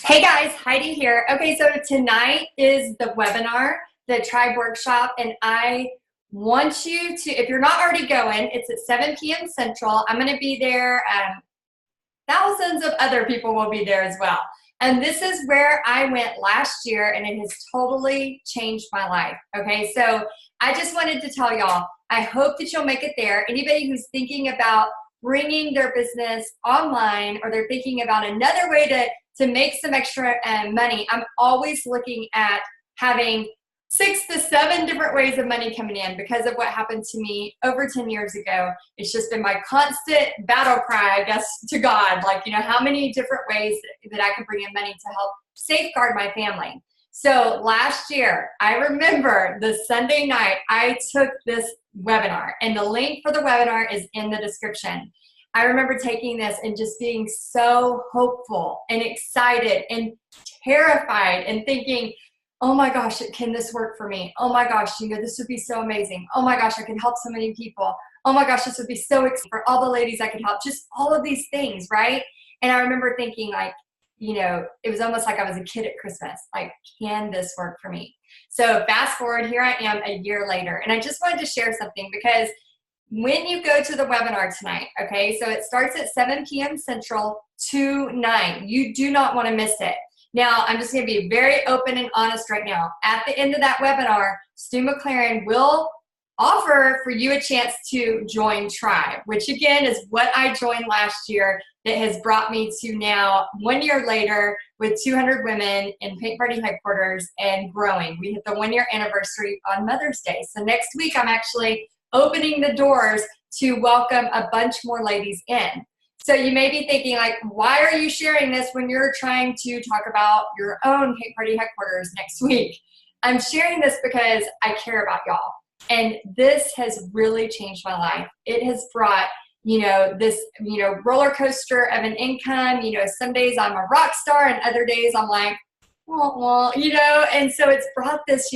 Hey guys, Heidi here. Okay, so tonight is the webinar, the Tribe Workshop, and I want you to, if you're not already going, it's at 7 p.m. Central. I'm going to be there. Thousands of other people will be there as well. And this is where I went last year, and it has totally changed my life. Okay, so I just wanted to tell y'all, I hope that you'll make it there. Anybody who's thinking about bringing their business online, or they're thinking about another way to make some extra money, I'm always looking at having 6 to 7 different ways of money coming in because of what happened to me over 10 years ago. It's just been my constant battle cry, I guess, to God. Like, how many different ways that I can bring in money to help safeguard my family. So last year, I remember the Sunday night, I took this webinar, and the link for the webinar is in the description. I remember taking this and just being so hopeful and excited and terrified and thinking, oh my gosh, can this work for me? Oh my gosh, this would be so amazing. Oh my gosh, I can help so many people. Oh my gosh, this would be so exciting for all the ladies I could help. Just all of these things, right? And I remember thinking it was almost like I was a kid at Christmas. Like, can this work for me? So fast forward, here I am a year later. And I just wanted to share something because when you go to the webinar tonight, okay, so it starts at 7 p.m. Central to 9. You do not want to miss it. Now, I'm just going to be very open and honest right now. At the end of that webinar, Stu McLaren will offer for you a chance to join Tribe, which again is what I joined last year that has brought me to now 1 year later with 200 women in Paint Party headquarters and growing. We hit the 1 year anniversary on Mother's Day. So next week, I'm actually opening the doors to welcome a bunch more ladies in. So you may be thinking, like, why are you sharing this when you're trying to talk about your own Paint Party headquarters next week? I'm sharing this because I care about y'all. And this has really changed my life. It has brought, this, roller coaster of an income. Some days I'm a rock star and other days I'm like, well, and so it's brought this,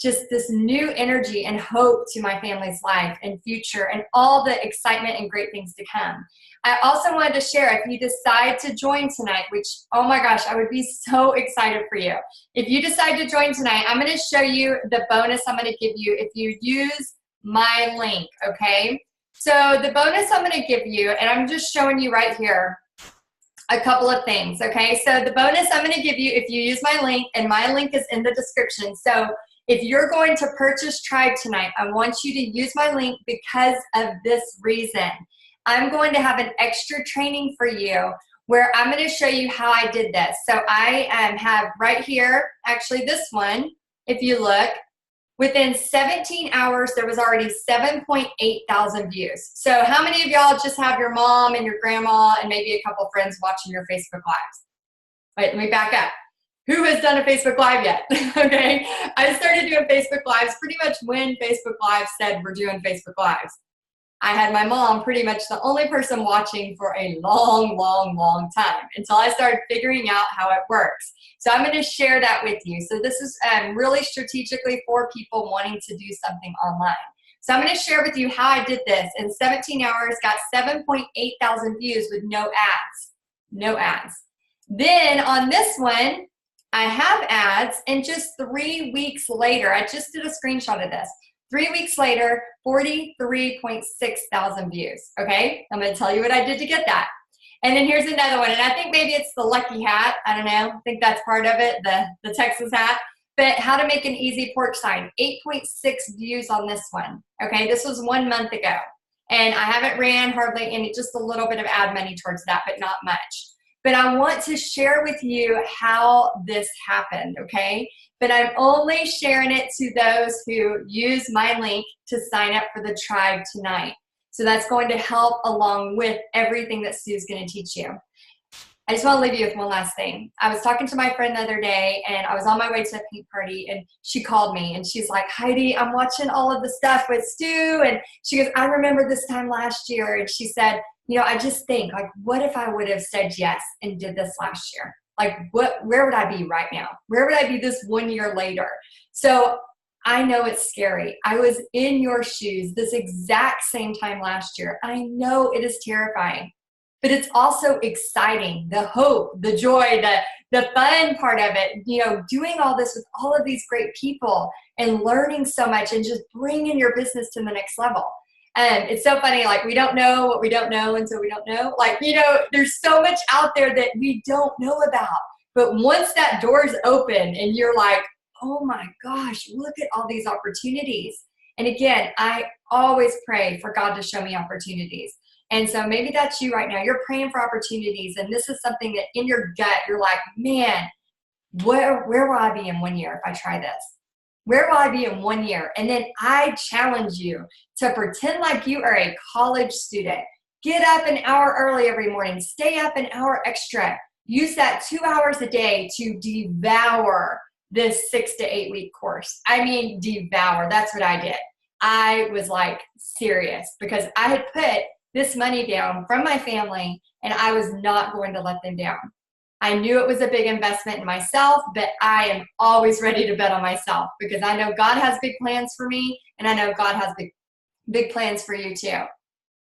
just this new energy and hope to my family's life and future and all the excitement and great things to come. I also wanted to share, if you decide to join tonight, which, oh my gosh, I would be so excited for you. If you decide to join tonight, I'm going to show you the bonus I'm going to give you if you use my link, okay? So the bonus I'm going to give you, and I'm just showing you right here, a couple of things, okay? So the bonus I'm going to give you if you use my link, and my link is in the description. So if you're going to purchase Tribe tonight, I want you to use my link because of this reason. I'm going to have an extra training for you where I'm going to show you how I did this. So I have right here, actually this one, if you look, within 17 hours, there was already 7.8 thousand views. So how many of y'all just have your mom and your grandma and maybe a couple friends watching your Facebook Lives? Wait, let me back up. Who has done a Facebook Live yet? Okay, I started doing Facebook Lives pretty much when Facebook Live said we're doing Facebook Lives. I had my mom pretty much the only person watching for a long, long, long time until I started figuring out how it works. So I'm going to share that with you. So this is really strategically for people wanting to do something online. So I'm going to share with you how I did this. In 17 hours, got 7.8 thousand views with no ads. No ads. Then on this one, I have ads, and just 3 weeks later, I just did a screenshot of this. 3 weeks later, 43.6 thousand views, okay? I'm gonna tell you what I did to get that. And then here's another one, and I think maybe it's the lucky hat. I don't know, I think that's part of it, the Texas hat. But how to make an easy porch sign, 8.6 views on this one, okay? This was 1 month ago. And I haven't ran hardly any, just a little bit of ad money towards that, but not much. But I want to share with you how this happened, okay? But I'm only sharing it to those who use my link to sign up for the Tribe tonight. So that's going to help along with everything that Sue's going to teach you. I just want to leave you with one last thing. I was talking to my friend the other day, and I was on my way to a paint party, and she called me, and she's like, Heidi, I'm watching all of the stuff with Stu, and she goes, I remember this time last year, and she said, I just think, like, what if I would have said yes and did this last year? Like, where would I be right now? Where would I be this 1 year later? So I know it's scary. I was in your shoes this exact same time last year. I know it is terrifying. but it's also exciting. The hope, the joy, the fun part of it, you know, doing all this with all of these great people and learning so much and just bringing your business to the next level. And it's so funny, like, we don't know what we don't know until we don't know. Like, you know, there's so much out there that we don't know about. But once that door's open and you're like, oh my gosh, look at all these opportunities. And again, I always pray for God to show me opportunities. And so maybe that's you right now. You're praying for opportunities, and this is something that in your gut, you're like, man, where will I be in 1 year if I try this? Where will I be in 1 year? And then I challenge you to pretend like you are a college student. Get up an hour early every morning. Stay up an hour extra. Use that 2 hours a day to devour this 6 to 8 week course. I mean, devour. That's what I did. I was like serious because I had put this money down from my family and I was not going to let them down. I knew it was a big investment in myself, but I am always ready to bet on myself because I know God has big plans for me and I know God has big plans for you too.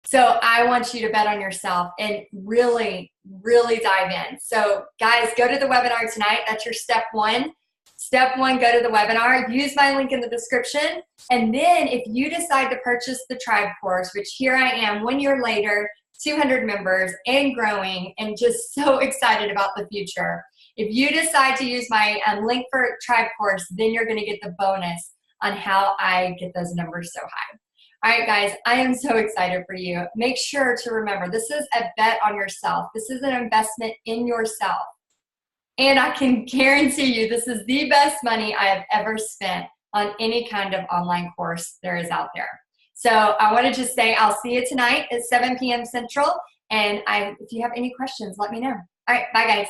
So I want you to bet on yourself and really, really dive in. So guys, go to the webinar tonight. That's your step one. Step one, go to the webinar, use my link in the description. And then if you decide to purchase the Tribe course, which here I am 1 year later, 200 members and growing and just so excited about the future. If you decide to use my link for Tribe course, then you're going to get the bonus on how I get those numbers so high. All right, guys, I am so excited for you. Make sure to remember, this is a bet on yourself. This is an investment in yourself. And I can guarantee you this is the best money I have ever spent on any kind of online course there is out there. So I want to just say I'll see you tonight at 7 p.m. Central. And if you have any questions, let me know. All right, bye, guys.